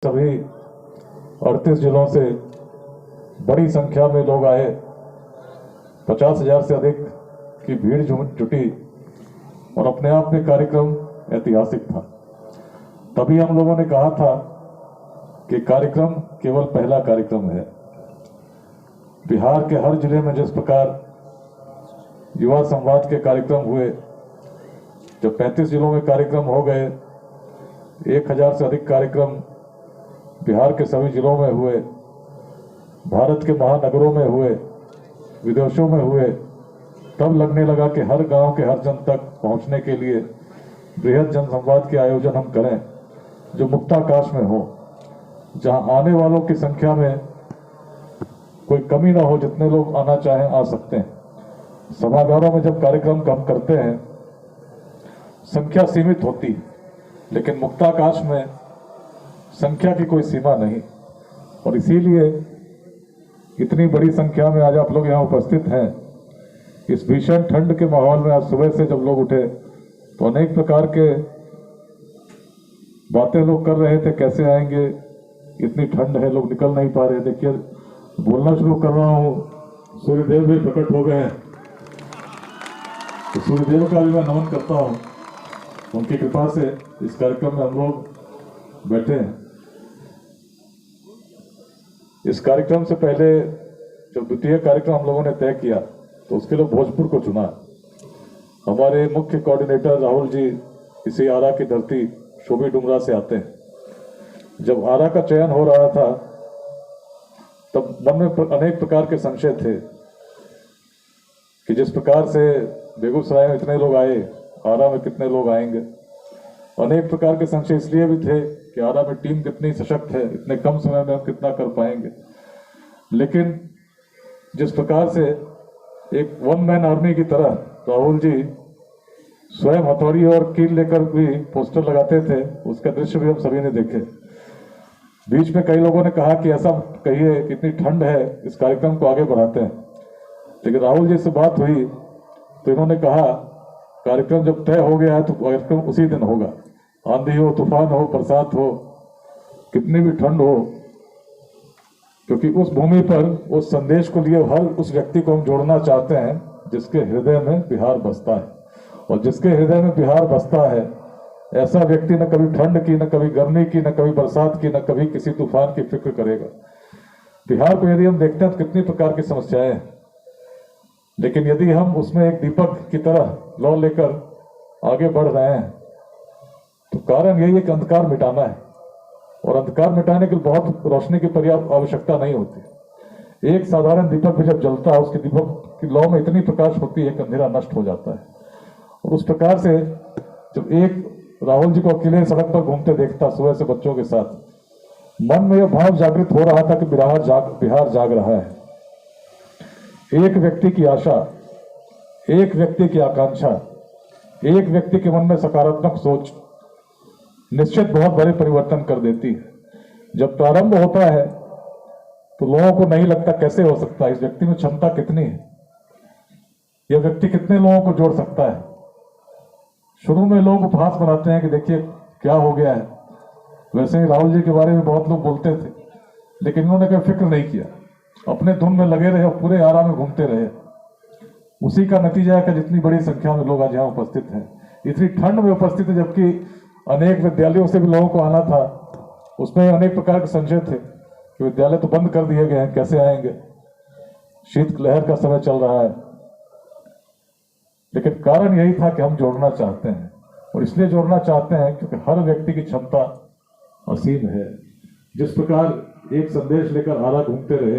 सभी 38 जिलों से बड़ी संख्या में लोग आए। 50,000 से अधिक की भीड़ जुटी और अपने आप में कार्यक्रम ऐतिहासिक था। तभी हम लोगों ने कहा था कि कार्यक्रम केवल पहला कार्यक्रम है। बिहार के हर जिले में जिस प्रकार युवा संवाद के कार्यक्रम हुए, जब 35 जिलों में कार्यक्रम हो गए, 1000 से अधिक कार्यक्रम बिहार के सभी जिलों में हुए, भारत के महानगरों में हुए, विदेशों में हुए, तब लगने लगा कि हर गांव के हर जन तक पहुंचने के लिए बृहद जन संवाद के आयोजन हम करें जो मुक्ताकाश में हो, जहां आने वालों की संख्या में कोई कमी ना हो, जितने लोग आना चाहें आ सकते हैं। सभागारों में जब कार्यक्रम हम करते हैं संख्या सीमित होती, लेकिन मुक्ताकाश में संख्या की कोई सीमा नहीं, और इसीलिए इतनी बड़ी संख्या में आज आप लोग यहाँ उपस्थित हैं। इस भीषण ठंड के माहौल में आज सुबह से जब लोग उठे तो अनेक प्रकार के बातें लोग कर रहे थे, कैसे आएंगे, इतनी ठंड है, लोग निकल नहीं पा रहे। देखिए, बोलना शुरू कर रहा हूँ, सूर्यदेव भी प्रकट हो गए हैं, तो सूर्यदेव का भी मैं नमन करता हूँ। उनकी कृपा से इस कार्यक्रम में हम लोग बैठे हैं। इस कार्यक्रम से पहले जब द्वितीय कार्यक्रम हम लोगों ने तय किया तो उसके लिए भोजपुर को चुना। हमारे मुख्य कोऑर्डिनेटर राहुल जी इसी आरा की धरती शोभी डुमरा से आते हैं। जब आरा का चयन हो रहा था तब मन में अनेक प्रकार के संशय थे कि जिस प्रकार से बेगूसराय में इतने लोग आए, आरा में कितने लोग आएंगे। अनेक प्रकार के संशय इसलिए भी थे कि आरा में टीम कितनी सशक्त है, इतने कम समय में हम कितना कर पाएंगे। लेकिन जिस प्रकार से एक वन मैन आर्मी की तरह राहुल जी स्वयं हथौड़ी और कील लेकर भी पोस्टर लगाते थे, उसका दृश्य भी हम सभी ने देखे। बीच में कई लोगों ने कहा कि ऐसा कहिए, कितनी ठंड है, इस कार्यक्रम को आगे बढ़ाते हैं। लेकिन राहुल जी से बात हुई तो इन्होंने कहा कार्यक्रम जब तय हो गया है तो कार्यक्रम उसी दिन होगा, आंधी हो, तूफान हो, बरसात हो, कितनी भी ठंड हो, क्योंकि उस भूमि पर उस संदेश को लिए हर उस व्यक्ति को हम जोड़ना चाहते हैं जिसके हृदय में बिहार बसता है। और जिसके हृदय में बिहार बसता है, ऐसा व्यक्ति न कभी ठंड की, न कभी गर्मी की, न कभी बरसात की, न कभी किसी तूफान की फिक्र करेगा। बिहार को यदि हम देखते हैं तो कितनी प्रकार की समस्याएं हैं, लेकिन यदि हम उसमें एक दीपक की तरह लौ लेकर आगे बढ़ रहे हैं तो कारण यही है कि अंधकार मिटाना है, और अंधकार मिटाने के लिए बहुत रोशनी की पर्याप्त आवश्यकता नहीं होती। एक साधारण दीपक भी जब जलता है, उसके दीपक की लौ में इतनी प्रकाश होती है कि अंधेरा नष्ट हो जाता है। और उस प्रकार से जब एक राहुल जी को अकेले सड़क पर घूमते देखता सुबह से बच्चों के साथ, मन में यह भाव जागृत हो रहा था कि बिहार जाग रहा है। एक व्यक्ति की आशा, एक व्यक्ति की आकांक्षा, एक व्यक्ति के मन में सकारात्मक सोच निश्चित बहुत बड़े परिवर्तन कर देती है। जब प्रारंभ होता है तो लोगों को नहीं लगता कैसे हो सकता है, इस व्यक्ति में क्षमता कितनी है, यह व्यक्ति कितने लोगों को जोड़ सकता है। शुरू में लोग उपहास बनाते हैं कि देखिए क्या हो गया है। वैसे ही राहुल जी के बारे में बहुत लोग बोलते थे, लेकिन इन्होंने कोई फिक्र नहीं किया, अपने धुन में लगे रहे और पूरे आरा में घूमते रहे। उसी का नतीजा है कि जितनी बड़ी संख्या में लोग आज यहाँ उपस्थित हैं, इतनी ठंड में उपस्थित है, जबकि अनेक विद्यालयों से भी लोगों को आना था। उसमें अनेक प्रकार के संशय थे कि विद्यालय तो बंद कर दिए गए हैं, कैसे आएंगे, शीत लहर का समय चल रहा है। लेकिन कारण यही था कि हम जोड़ना चाहते हैं, और इसलिए जोड़ना चाहते हैं क्योंकि हर व्यक्ति की क्षमता असीम है। जिस प्रकार एक संदेश लेकर आरा घूमते रहे,